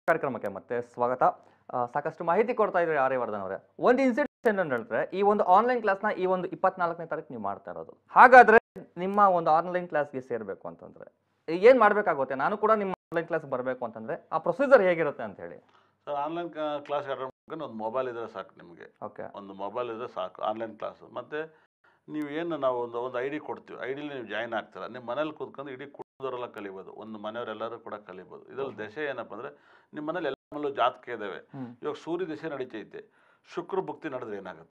ಕಾರ್ಯಕ್ರಮಕ್ಕೆ ಮತ್ತೆ ಸ್ವಾಗತ. ಸಾಕಷ್ಟು ಮಾಹಿತಿ ಕೊಡ್ತಾ ಇದ್ದಾರೆ ಆರ್ಯವರ್ಧನ್ ಅವರೇ. ಒಂದು ಇನ್ಸಿಡೆಂಟ್ ಏನು ಹೇಳಿದ್ರೆ, ಈ ಒಂದು ಆನ್ಲೈನ್ ಕ್ಲಾಸ್ನ ಈ ಒಂದು 24ನೇ ತಾರೀಕು ನೀವು ಮಾಡ್ತಾ ಇರೋದು. ಹಾಗಾದ್ರೆ ನಿಮ್ಮ ಒಂದು ಆನ್ಲೈನ್ ಕ್ಲಾಸ್ಗೆ ಸೇರ್ಬೇಕು ಅಂತಂದ್ರೆ ಏನ್ ಮಾಡ್ಬೇಕಾಗುತ್ತೆ? ನಾನು ಕೂಡ ನಿಮ್ಮ ಆನ್ಲೈನ್ ಕ್ಲಾಸ್ ಬರಬೇಕು ಅಂತಂದ್ರೆ ಆ ಪ್ರೊಸೀಜರ್ ಹೇಗಿರುತ್ತೆ ಅಂತ ಹೇಳಿ. ಸರ್, ಆನ್ಲೈನ್ ಕ್ಲಾಸ್ ಒಂದು ಮೊಬೈಲ್ ಇದ್ರೆ ಸಾಕು ನಿಮಗೆ. ಓಕೆ, ಒಂದು ಮೊಬೈಲ್ ಇದ್ರೆ ಸಾಕು ಆನ್ಲೈನ್ ಕ್ಲಾಸ್. ಮತ್ತೆ ನೀವು ಏನು ನಾವು ಒಂದು ಐ ಡಿ ಕೊಡ್ತೀವಿ, ಐ ಡಿಲಿ ನೀವು ಜಾಯ್ನ್ ಆಗ್ತೀರ. ನಿಮ್ಮ ಮನೇಲಿ ಕೂತ್ಕೊಂಡು ಇಡೀ ಕುಟುಂಬದವರೆಲ್ಲ ಕಲಿಬೋದು, ಒಂದು ಮನೆಯವರೆಲ್ಲರೂ ಕೂಡ ಕಲಿಬೋದು. ಇದರಲ್ಲಿ ದಶೆ ಏನಪ್ಪ ಅಂದರೆ, ನಿಮ್ಮ ಮನೇಲಿ ಎಲ್ಲ ಜಾತಕ ಇದ್ದಾವೆ. ಇವಾಗ ಸೂರ್ಯ ದಶೆ ನಡೀತೈತೆ, ಶುಕ್ರ ಭುಕ್ತಿ ನಡೆದ್ರೆ ಏನಾಗುತ್ತೆ,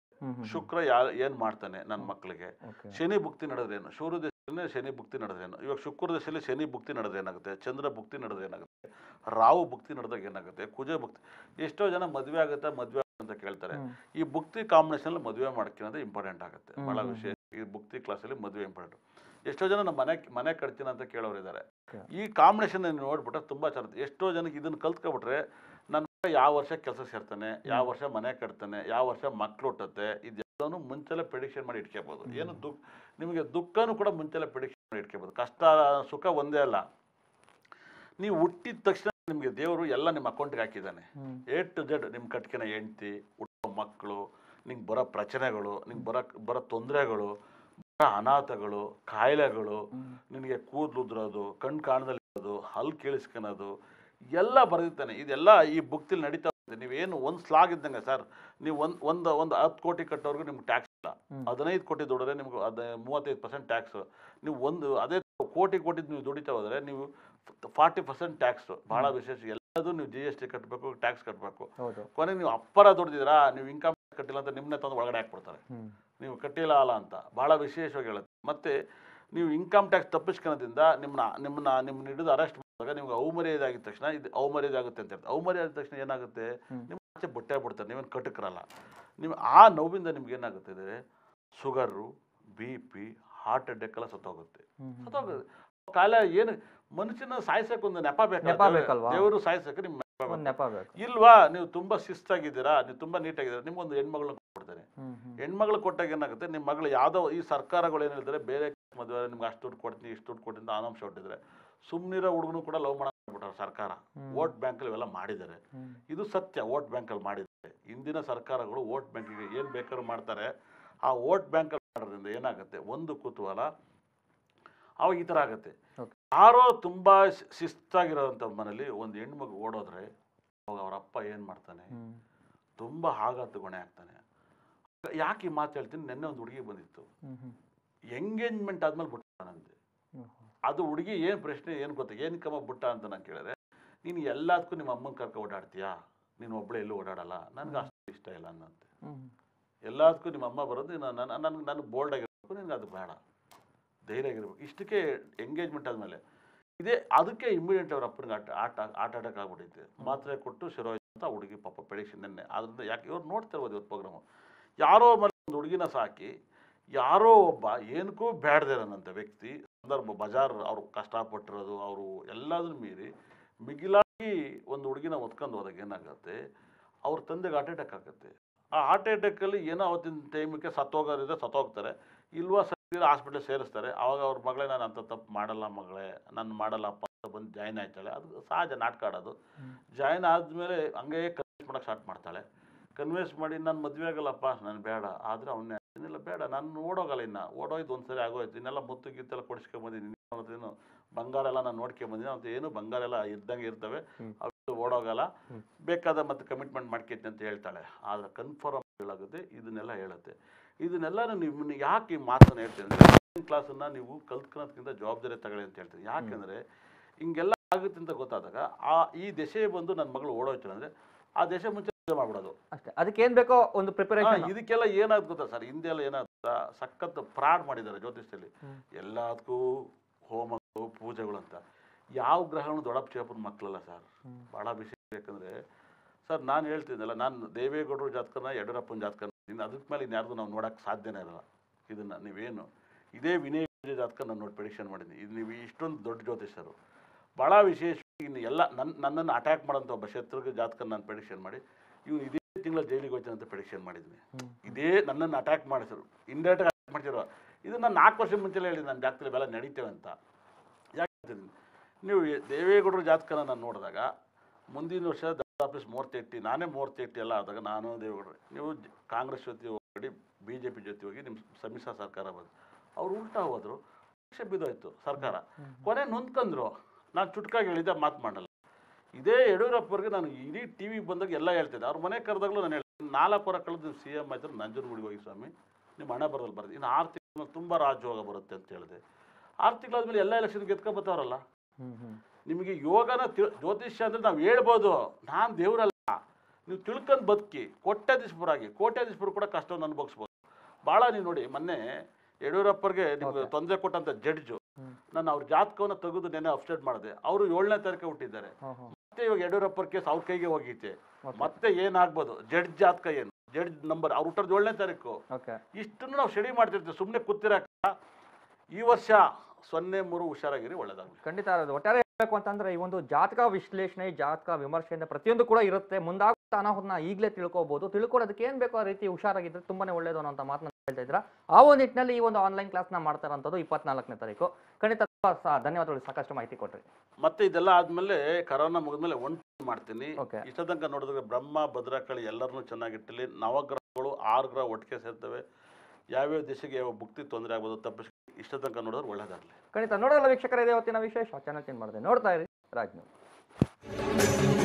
ಶುಕ್ರ ಏನು ಮಾಡ್ತಾನೆ ನನ್ನ ಮಕ್ಕಳಿಗೆ, ಶನಿ ಭುಕ್ತಿ ನಡೆದ್ರೇನು, ಸೂರ್ಯ ದಶೆ ಶನಿ ಭುಕ್ತಿ ನಡೆದ್ರೇನು, ಇವಾಗ ಶುಕ್ರ ದಶೆಯಲ್ಲಿ ಶನಿ ಭುಕ್ತಿ ನಡೆದ್ರೆ ಏನಾಗುತ್ತೆ, ಚಂದ್ರ ಭುಕ್ತಿ ನಡೆದ್ರೆ ಏನಾಗುತ್ತೆ, ರಾಹು ಭುಕ್ತಿ ನಡೆದಾಗ ಏನಾಗುತ್ತೆ, ಕುಜ ಭುಕ್ತಿ. ಎಷ್ಟೋ ಜನ ಮದುವೆ ಆಗುತ್ತೆ ಮದುವೆ ಅಂತ ಕೇಳ್ತಾರೆ. ಈ ಭುಕ್ತಿ ಕಾಂಬಿನೇಷನ್ ಮದುವೆ ಮಾಡ್ಕೊಳ್ಳೋದು ಇಂಪಾರ್ಟೆಂಟ್ ಆಗುತ್ತೆ. ಬಹಳ ವಿಷಯ ಈ ಭುಕ್ತಿ ಕ್ಲಾಸಲ್ಲಿ ಮದುವೆ ಇಂಪಾರ್ಟೆಂಟ್. ಎಷ್ಟೋ ಜನ ನಮ್ಮ ಮನೆ ಕಟ್ತೀನಿ ಅಂತ ಕೇಳೋರು ಇದ್ದಾರೆ. ಈ ಕಾಂಬಿನೇಷನ್ ನೋಡ್ಬಿಟ್ರೆ ತುಂಬಾ ಚೆನ್ನಾಗಿ. ಎಷ್ಟೋ ಜನಕ್ಕೆ ಇದನ್ನ ಕಲ್ತ್ಕೊಬಿಟ್ರೆ ನನ್ನ ಯಾವ ವರ್ಷ ಕೆಲಸ ಸೇರ್ತಾನೆ, ಯಾವ ವರ್ಷ ಮನೆ ಕಟ್ತಾನೆ, ಯಾವ ವರ್ಷ ಮಕ್ಳು ಹುಟ್ಟುತ್ತೆ, ಇದೆಲ್ಲನೂ ಮುಂಚೆಲ್ಲ ಪ್ರಿಡಿಕ್ಷನ್ ಮಾಡಿ ಇಟ್ಕೋಬಹುದು. ಏನು ನಿಮಗೆ ದುಃಖನೂ ಕೂಡ ಮುಂಚೆಲ್ಲ ಪ್ರಿಡಿಕ್ಷನ್ ಮಾಡಿ ಇಟ್ಕೋಬಹುದು. ಕಷ್ಟ ಸುಖ ಒಂದೇ ಅಲ್ಲ. ನೀವು ಹುಟ್ಟಿದ ತಕ್ಷಣ ನಿಮಗೆ ದೇವರು ಎಲ್ಲ ನಿಮ್ಮ ಅಕೌಂಟ್ಗೆ ಹಾಕಿದ್ದಾನೆ. A to Z. ನಿಮ್ಮ ಕಟ್ಕಿನ ಹೆಂಡತಿ, ಹುಟ್ಟೋ ಮಕ್ಕಳು, ನಿಂಗೆ ಬರೋ ಪ್ರಚನೆಗಳು, ನಿಂಗೆ ಬರೋ ತೊಂದರೆಗಳು, ಬರೋ ಅನಾಥಗಳು, ಕಾಯಿಲೆಗಳು, ನಿನಗೆ ಕೂದಲು ಉದ್ರೋದು, ಕಣ್ಣು ಕಾಣದಲ್ಲಿರೋದು, ಹಲ್ಲು ಕೇಳಿಸ್ಕೊಳೋದು ಎಲ್ಲ ಬರೆದಿದ್ದಾನೆ. ಇದೆಲ್ಲ ಈ ಬುಕ್ತಿಲಿ ನಡೀತಾ ಹೋಗುತ್ತೆ. ನೀವೇನು ಒಂದು ಸ್ಲಾಗ್ ಇದ್ದಂಗೆ ಸರ್. ನೀವು ಒಂದು 10 ಕೋಟಿ ಕಟ್ಟೋರ್ಗು ನಿಮ್ಗೆ ಟ್ಯಾಕ್ಸ್ ಇಲ್ಲ. 15 ಕೋಟಿ ದುಡಿದ್ರೆ ನಿಮ್ಗೆ 35% ಟ್ಯಾಕ್ಸ್. ನೀವು ಅದೇ ಕೋಟಿ ನೀವು ದುಡಿತಾ ಹೋದರೆ ನೀವು 40% ಟ್ಯಾಕ್ಸ್. ಬಹಳ ವಿಶೇಷ. ಎಲ್ಲದೂ ನೀವು GST ಕಟ್ಟಬೇಕು, ಟ್ಯಾಕ್ಸ್ ಕಟ್ಟಬೇಕು. ಕೊನೆಗೆ ನೀವು ಅಪ್ಪರ ದುಡಿದಿರಾ, ನೀವು ಇನ್ಕಮ್ ಕಟ್ಟಿಲ್ಲ ಅಂತ ನಿಮ್ಮನ್ನೇ ತಂದು ಒಳಗಡೆ ಹಾಕ್ಬಿಡ್ತಾರೆ. ನೀವು ಕಟ್ಟಿಲ್ಲ ಅಲ್ಲ ಅಂತ ಬಹಳ ವಿಶೇಷವಾಗಿ ಹೇಳುತ್ತೆ. ಮತ್ತೆ ನೀವು ಇನ್ಕಮ್ ಟ್ಯಾಕ್ಸ್ ತಪ್ಪಿಸ್ಕೊಳ್ಳೋದ್ರಿಂದ ನಿಮ್ಮನ್ನ ಹಿಡಿದು ಅರೆಸ್ಟ್ ಮಾಡಿದಾಗ ನಿಮ್ಗೆ ಅವಮರ್ಯಾದೆ ಆಗಿದ ತಕ್ಷಣ ಇದು ಅವಮರ್ಯಾದೆ ಆಗುತ್ತೆ ಅಂತ ಹೇಳ್ತಾರೆ. ಅವಮರ್ಯಾದೆ ಆದ ತಕ್ಷಣ ಏನಾಗುತ್ತೆ, ನಿಮ್ಮ ಆಚೆ ಬುಟ್ಟೆ ಬಿಡ್ತಾರೆ. ನೀವೇನು ಕಟ್ಟಕ್ರಲ್ಲ. ನೀವು ಆ ನೋವಿಂದ ನಿಮ್ಗೆ ಏನಾಗುತ್ತೆ ಅಂದರೆ ಶುಗರು, BP, ಹಾರ್ಟ್ ಅಟ್ಯಾಕ್ ಎಲ್ಲ ಸತ್ತೋಗುತ್ತೆ. ಕಾಲ ಏನು ಮನುಷ್ಯನ ಸಾಯಿಸಕ್ಕೆ ಒಂದು ನೆಪ ಬೇಕಲ್ವಾ? ದೇವರು ಸಾಯಿಸಕ್ಕೆ ನಿಮ್ಗೆ ನೆಪ ಬೇಕು ಇಲ್ವಾ? ನೀವು ತುಂಬಾ ಶಿಸ್ತಾಗಿದ್ದೀರಾ, ನೀವು ತುಂಬಾ ನೀಟಾಗಿದ್ದೀರಾ, ನಿಮ್ಗೊಂದು ಹೆಣ್ಮಗಳನ್ನ ಕೊಡ್ತಾರೆ. ಹೆಣ್ಮಗಳು ಕೊಟ್ಟಾಗ ಏನಾಗುತ್ತೆ, ನಿಮ್ಮ ಮಗಳು ಯಾವುದೋ ಈ ಸರ್ಕಾರಗಳು ಏನು ಹೇಳ್ತಾರೆ, ಬೇರೆ ಮದುವೆ ನಿಮ್ಗೆ ಅಷ್ಟು ದುಡ್ಡು ಕೊಡ್ತೀನಿ ಇಷ್ಟು ದುಡ್ಡು ಕೊಡ್ತೀನಿ ಆನಾಂಶ ಹೊಟ್ಟಿದ್ರೆ ಸುಮ್ಮನಿರೋ ಹುಡುಗನು ಕೂಡ ಲವ್ ಮಾಡ್ಬಿಟ್ಟಾರೆ ಸರ್ಕಾರ. ವೋಟ್ ಬ್ಯಾಂಕಲ್ಲಿ ಇವೆಲ್ಲ ಮಾಡಿದ್ದಾರೆ. ಇದು ಸತ್ಯ. ವೋಟ್ ಬ್ಯಾಂಕಲ್ಲಿ ಮಾಡಿದ್ದಾರೆ. ಇಂದಿನ ಸರ್ಕಾರಗಳು ವೋಟ್ ಬ್ಯಾಂಕಿಗೆ ಏನು ಬೇಕಾದ್ರೂ ಮಾಡ್ತಾರೆ. ಆ ವೋಟ್ ಬ್ಯಾಂಕಲ್ಲಿ ಮಾಡೋದ್ರಿಂದ ಏನಾಗುತ್ತೆ, ಒಂದು ಕುತೂಹಲ ಅವಾಗ ಈ ಥರ ಆಗುತ್ತೆ. ಯಾರೋ ತುಂಬಾ ಶಿಸ್ತಾಗಿರೋಂಥ ಮನೇಲಿ ಒಂದು ಹೆಣ್ಮಗು ಓಡೋದ್ರೆ ಅವಾಗ ಅವ್ರ ಅಪ್ಪ ಏನು ಮಾಡ್ತಾನೆ, ತುಂಬಾ ಆಘಾತ ಗುಣೆ ಆಗ್ತಾನೆ. ಯಾಕೆ ಈ ಮಾತು ಹೇಳ್ತೀನಿ, ನೆನ್ನೆ ಒಂದು ಹುಡುಗಿ ಬಂದಿತ್ತು. ಎಂಗೇಜ್ಮೆಂಟ್ ಆದ್ಮೇಲೆ ಬಿಟ್ಟಾನಂತೆ. ಅದು ಹುಡುಗಿ ಏನು ಪ್ರಶ್ನೆ ಏನು ಗೊತ್ತಾ, ಏನು ಕಮ್ಮ ಬಿಟ್ಟ ಅಂತ ನಾನು ಕೇಳಿದ್ರೆ, ನೀನು ಎಲ್ಲದಕ್ಕೂ ನಿಮ್ಮ ಅಮ್ಮನ ಕರ್ಕ ಓಡಾಡ್ತೀಯಾ, ನೀನು ಒಬ್ಬಳೇ ಎಲ್ಲೂ ಓಡಾಡಲ್ಲ, ನನಗೆ ಅಷ್ಟು ಇಷ್ಟ ಇಲ್ಲ ಅನ್ನಂತೆ. ಎಲ್ಲದಕ್ಕೂ ನಿಮ್ಮ ಅಮ್ಮ ಬರೋದು ನನಗೆ ಬೋಲ್ಡ್ ಆಗಿರ್ಬೇಕು, ನಿನ್ಗೆ ಅದು ಬೇಡ, ಧೈರ್ಯ ಆಗಿರ್ಬೇಕು. ಇಷ್ಟಕ್ಕೆ ಎಂಗೇಜ್ಮೆಂಟ್ ಆದಮೇಲೆ ಅದಕ್ಕೆ ಇಮಿಡಿಯೇಟ್ ಅವ್ರ ಅಪ್ಪನಿಗೆ ಅಟ್ಯಾಕ್ ಆಗ್ಬಿಟ್ಟೈತೆ. ಮಾತ್ರೆ ಕೊಟ್ಟು ಶಿರೋಯ್ತು ಅಂತ ಹುಡುಗಿ ಪಾಪ ಪ್ರೆಡಿಕ್ಷನ್ ನೆನ್ನೆ. ಆದ್ರಿಂದ ಯಾಕೆ ಇವ್ರು ನೋಡ್ತಾ ಇರ್ಬೋದು ಇವತ್ತು ಪ್ರೋಗ್ರಾಮು. ಯಾರೋ ಮನೆ ಒಂದು ಹುಡುಗಿನ ಸಾಕಿ ಯಾರೋ ಒಬ್ಬ ಏನಕ್ಕೂ ಬೇಡದಿರೋನಂಥ ವ್ಯಕ್ತಿ ಸಂದರ್ಭ ಬಜಾರ್ ಅವ್ರು ಕಷ್ಟಪಟ್ಟಿರೋದು ಅವರು ಎಲ್ಲದನ್ನು ಮೀರಿ ಮಿಗಿಲಾಗಿ ಒಂದು ಹುಡುಗಿನ ಹೊತ್ಕೊಂಡು ಹೋದಾಗ ಏನಾಗುತ್ತೆ, ಅವ್ರ ತಂದೆಗೆ ಹಾರ್ಟ್ ಅಟ್ಯಾಕ್ ಆಗುತ್ತೆ. ಆ ಹಾರ್ಟ್ ಅಟ್ಯಾಕಲ್ಲಿ ಏನೋ ಅವತ್ತಿನ ಟೈಮಿಗೆ ಸತ್ತೋಗೋರಿದ್ರೆ ಸತ್ತೋಗ್ತಾರೆ, ಇಲ್ವಾ ಹಾಸ್ಪಿಟಲ್ ಸೇರಿಸ್ತಾರೆ. ಆವಾಗ ಅವ್ರ ಮಗಳೇ ನಾನು ಅಂಥ ತಪ್ಪು ಮಾಡಲ್ಲ ಮಗಳೇ, ನಾನು ಮಾಡಲ್ಲಪ್ಪ ಅಂತ ಬಂದು ಜಾಯ್ನ್ ಆಯ್ತಾಳೆ. ಅದು ಸಹಜ, ನಾಟಕ ಆಡೋದು. ಜಾಯ್ನ್ ಆದಮೇಲೆ ಹಂಗೆ ಕನ್ವಿನ್ಸ್ ಮಾಡೋಕ್ಕೆ ಸ್ಟಾರ್ಟ್ ಮಾಡ್ತಾಳೆ. ಕನ್ವಿನ್ಸ್ ಮಾಡಿ ನಾನು ಮದುವೆ ಆಗಲ್ಲಪ್ಪ, ನಾನು ಬೇಡ. ಆದರೆ ಅವನ್ನೇ ಇನ್ನೆಲ್ಲ ಬೇಡ, ನಾನು ಓಡೋಗಲ್ಲ, ಇನ್ನು ಓಡೋಯ್ತು ಒಂದು ಸರಿ ಆಗೋಯ್ತು, ಇನ್ನೆಲ್ಲ ಮುತ್ತು ಗಿತ್ತೆಲ್ಲ ಕೊಡಿಸ್ಕೊಂಬಂದಿದ್ದೀನಿ, ಏನು ಬಂಗಾರ ಎಲ್ಲ ನಾನು ನೋಡ್ಕೊಂಬಂದಿದ್ದೀನಿ ಅಂತ. ಏನು ಬಂಗಾರ ಎಲ್ಲ ಇದ್ದಂಗೆ ಇರ್ತವೆ, ಅವು ಓಡೋಗಲ್ಲ, ಬೇಕಾದ ಮತ್ತೆ ಕಮಿಟ್ಮೆಂಟ್ ಮಾಡ್ಕೈತಿ ಅಂತ ಹೇಳ್ತಾಳೆ. ಆದರೆ ಕನ್ಫರ್ಮ್ ಹೇಳಾಗುತ್ತೆ, ಇದನ್ನೆಲ್ಲ ಹೇಳುತ್ತೆ. ಇದನ್ನೆಲ್ಲ ನಿಮ್ಮನ್ನ ಯಾಕೆ ಈ ಮಾತನ್ನು ಹೇಳ್ತೀನಿ ಅಂದರೆ, ಆನ್ಲೈನ್ ಕ್ಲಾಸನ್ನು ನೀವು ಕಲ್ತ್ಕೊಳ್ಳೋದಕ್ಕಿಂತ ಜವಾಬ್ದಾರಿ ತಗೊಳ್ಳಿ ಅಂತ ಹೇಳ್ತೀನಿ. ಯಾಕೆಂದರೆ ಹಿಂಗೆಲ್ಲ ಆಗುತ್ತೆ ಅಂತ ಗೊತ್ತಾದಾಗ ಈ ದಶೆ ಬಂದು ನನ್ನ ಮಗಳು ಓಡೋಯ್ತು ಅಂದರೆ ಆ ದೇಶ ಮುಂಚೆ ಮಾಡ್ಬಿಡೋದು ಅಷ್ಟೇ. ಅದಕ್ಕೆ ಏನು ಬೇಕೋ ಒಂದು ಪ್ರಿಪರೇಷನ್. ಇದಕ್ಕೆಲ್ಲ ಏನಾದ್ರು ಗೊತ್ತಾ ಸರ್, ಹಿಂದೆ ಎಲ್ಲ ಏನಾಗ್ತಾ ಸಖತ್ ಫ್ರಾಡ್ ಮಾಡಿದ್ದಾರೆ ಜ್ಯೋತಿಷ್ಯದಲ್ಲಿ. ಎಲ್ಲದಕ್ಕೂ ಹೋಮಗಳು ಪೂಜೆಗಳು ಅಂತ. ಯಾವ ಗ್ರಹಗಳು ದೊಡ್ಡಪ್ಪ ಚಿಕ್ಕಪ್ಪನ ಮಕ್ಕಳಲ್ಲ ಸರ್, ಭಾಳ ವಿಷಯ. ಯಾಕಂದರೆ ಸರ್ ನಾನು ಹೇಳ್ತಿದ್ದೆನಲ್ಲ, ನಾನು ದೇವೇಗೌಡರು ಜಾತಕನ ಯಡಿಯೂರಪ್ಪನ ಜಾತಕನ ಅದಕ್ಕೆ ಮೇಲೆ ಇನ್ಯಾರ್ದು ನಾವು ನೋಡೋಕ್ಕೆ ಸಾಧ್ಯನೇ ಇರಲ್ಲ. ಇದನ್ನು ನೀವೇನು ಇದೇ ವಿನಯ ಜಾತಕ ನಾನು ನೋಡಿ ಪ್ರೆಡಿಕ್ಷನ್ ಮಾಡಿದ್ದೀನಿ. ಇದು ನೀವು ಇಷ್ಟೊಂದು ದೊಡ್ಡ ಜ್ಯೋತಿಷ್ಯರು ಭಾಳ ವಿಶೇಷವಾಗಿ ಇನ್ನು ಎಲ್ಲ ನನ್ನನ್ನು ಅಟ್ಯಾಕ್ ಮಾಡೋಂಥ ಒಬ್ಬ ಶತ್ರುಗೆ ಜಾತಕ ನಾನು ಪ್ರೆಡಿಕ್ಷನ್ ಮಾಡಿ ಇವನು ಇದೇ ತಿಂಗಳ ಜೈಲಿಗೆ ಹೋಗ್ತಾನೆ ಅಂತ ಪ್ರೆಡಿಕ್ಷನ್ ಮಾಡಿದ್ದೀನಿ. ಇದೇ ನನ್ನನ್ನು ಅಟ್ಯಾಕ್ ಮಾಡಿಸರು, ಇಂಡೈರೆಕ್ಟ್ ಅಟ್ಯಾಕ್ ಮಾಡ್ತಿರೋ. ಇದು ನಾನು 4 ವರ್ಷ ಮುಂಚೆ ಹೇಳಿದ್ದೀನಿ ನನ್ನ ಜಾತಕದಲ್ಲಿ ಬೆಲ್ಲ ನಡೀತೇವೆ ಅಂತ. ಯಾಕೆ ಹೇಳ್ತಿದ್ದೀನಿ, ನೀವು ದೇವೇಗೌಡರ ಜಾತಕನ ನಾನು ನೋಡಿದಾಗ ಮುಂದಿನ ವರ್ಷ ಆಫೀಸ್ 380 ನಾನೇ 380 ಎಲ್ಲ ಆದಾಗ ನಾನು ದೇವೇಗೌಡರು ನೀವು ಕಾಂಗ್ರೆಸ್ ಜೊತೆ ಹೋಗಿ BJP ಜೊತೆ ಹೋಗಿ ನಿಮ್ಮ ಸಮ್ಮಿಶ್ರ ಸರ್ಕಾರ ಬಂದು ಅವ್ರು ಉಲ್ಟಾ ಹೋದ್ರು, ಪಕ್ಷ ಬಿದ್ದೋಯ್ತು ಸರ್ಕಾರ. ಕೊನೆ ನೊಂದ್ಕೊಂಡ್ರು. ನಾನು ಚುಟ್ಕಾಗಿ ಹೇಳಿದ್ದೆ, ಮಾತು ಮಾಡಲ್ಲ. ಇದೇ ಯಡಿಯೂರಪ್ಪವ್ರಿಗೆ ನಾನು ಇಡೀ TV ಬಂದಾಗ ಎಲ್ಲ ಹೇಳ್ತಿದ್ದೆ. ಅವ್ರ ಮನೆ ಕರೆದಾಗಲೂ ನಾನು ಹೇಳ್ತೀನಿ, 4 ವರ್ಷ ಕಳೆದು ನೀವು CM ಆಯ್ತಾರೆ ನಂಜನಗೂಡಿಗೆ ಹೋಗಿ ಸ್ವಾಮಿ, ನಿಮ್ಮ ಹಣ ಬರೋದಲ್ಲಿ ಬರೋದು, ಇನ್ನು 6 ತಿಂಗಳು ತುಂಬ ರಾಜಯೋಗ ಬರುತ್ತೆ ಅಂತ ಹೇಳಿದೆ. 6 ತಿಂಗಳಾದ್ಮೇಲೆ ಎಲ್ಲ ಎಲೆಕ್ಷನ್ ಗೆದ್ಕೊಬತ್ತವ್ರಲ್ಲ. ನಿಮಗೆ ಯೋಗನ ಜ್ಯೋತಿಷ್ಯ ಅಂದರೆ ನಾವು ಹೇಳ್ಬೋದು, ನಾನು ದೇವರಲ್ಲ, ನೀವು ತಿಳ್ಕೊಂಡು ಬದುಕಿ ಕೋಟ್ಯಾಧೀಶಪುರಾಗಿ, ಕೋಟ್ಯಾಧೀಶಪುರ ಕೂಡ ಕಷ್ಟವನ್ನು ಅನುಭವಿಸ್ಬೋದು. ಭಾಳ ನೀವು ನೋಡಿ, ಮೊನ್ನೆ ಯಡಿಯೂರಪ್ಪರಿಗೆ ನಿಮ್ಗೆ ತೊಂದರೆ ಕೊಟ್ಟಂತ ಜಡ್ಜು, ನಾನು ಅವ್ರ ಜಾತಕವನ್ನು ತೆಗೆದು ನೆನೆ ಅಪ್ಡೇಟ್ ಮಾಡಿದೆ. ಅವರು 7ನೇ ತಾರೀಕು ಹುಟ್ಟಿದ್ದಾರೆ. ಮತ್ತೆ ಇವಾಗ ಯಡಿಯೂರಪ್ಪರ ಕೇಸ್ ಅವ್ರ ಕೈಗೆ ಹೋಗೈತೆ. ಮತ್ತೆ ಏನಾಗ್ಬೋದು, ಜಡ್ಜ್ ಜಾತಕ ಏನು, ಜಡ್ಜ್ ನಂಬರ್ ಅವ್ರು ಹುಟ್ಟೋದು 7ನೇ ತಾರೀಕು. ಇಷ್ಟನ್ನು ನಾವು ಸ್ಟಡಿ ಮಾಡ್ತಿರ್ತೀವಿ, ಸುಮ್ಮನೆ ಕೂತಿರಕ್ಕ. ಈ ವರ್ಷ 03 ಹುಷಾರಾಗಿರಿ, ಒಳ್ಳೇದಾಗಲಿ. ಖಂಡಿತ. ಒಟ್ಟಾರೆ ಹೇಳ್ಬೇಕು ಅಂತಂದ್ರೆ ಈ ಒಂದು ಜಾತಕ ವಿಶ್ಲೇಷಣೆ, ಜಾತಕ ವಿಮರ್ಶೆಯಿಂದ ಪ್ರತಿಯೊಂದು ಕೂಡ ಇರುತ್ತೆ. ಮುಂದಾಗುತ್ತಾ ಅನಾಹುತನ ಈಗಲೇ ತಿಳ್ಕೊಬಹುದು. ತಿಳ್ಕೊಳ್ಳೋದಕ್ಕೆ ಏನ್ ಬೇಕೋ ಆ ರೀತಿ ಹುಷಾರಾಗಿದ್ರೆ ತುಂಬಾನೇ ಒಳ್ಳೇದು ಅನ್ನೋ ಮಾತನ್ನ ಹೇಳ್ತಾ ಇದ್ರ. ಆ ಒಂದು ನಿಟ್ಟಿನಲ್ಲಿ ಈ ಒಂದು ಆನ್ಲೈನ್ ಕ್ಲಾಸ್ ನ ಮಾಡ್ತಾರಂತದ್ದು 24ನೇ ತಾರೀಕು. ಖಂಡಿತ ಧನ್ಯವಾದಗಳು, ಸಾಕಷ್ಟು ಮಾಹಿತಿ ಕೊಟ್ರಿ. ಮತ್ತೆ ಇದೆಲ್ಲ ಆದ್ಮೇಲೆ ಕರೋನಾ ಮುಗಿದ್ಮೇಲೆ ಮಾಡ್ತೀನಿ. ಇಷ್ಟ ತನಕ ನೋಡಿದ್ರೆ ಬ್ರಹ್ಮ ಭದ್ರಕಾಳಿ ಎಲ್ಲರನ್ನೂ ಚೆನ್ನಾಗಿಟ್ಟಲಿ. ನವಗ್ರಹಗಳು 6 ಗ್ರಹ ಒಟ್ಟಿಗೆ ಸೇರ್ತವೆ. ಯಾವ್ಯಾವ ದಿಶೆಗೆ ಯಾವ ಭುಕ್ತಿ ತೊಂದರೆ ಆಗ್ಬೋದು ತಪ್ಪಿಸಿ ಇಷ್ಟ ತನಕ ನೋಡಿದ್ರೆ ಒಳ್ಳೇದಾಗಲಿ. ಖಂಡಿತ. ನೋಡೋಲ್ಲ ವೀಕ್ಷಕರ, ಇದೇ ಹೊತ್ತಿನ ವಿಶೇಷ. ಚಾನಲ್ ಚೇಂಜ್ ಮಾಡಿದೆ, ನೋಡ್ತಾ ಇರಿ ರಾಜ್ ನ್ಯೂಸ್.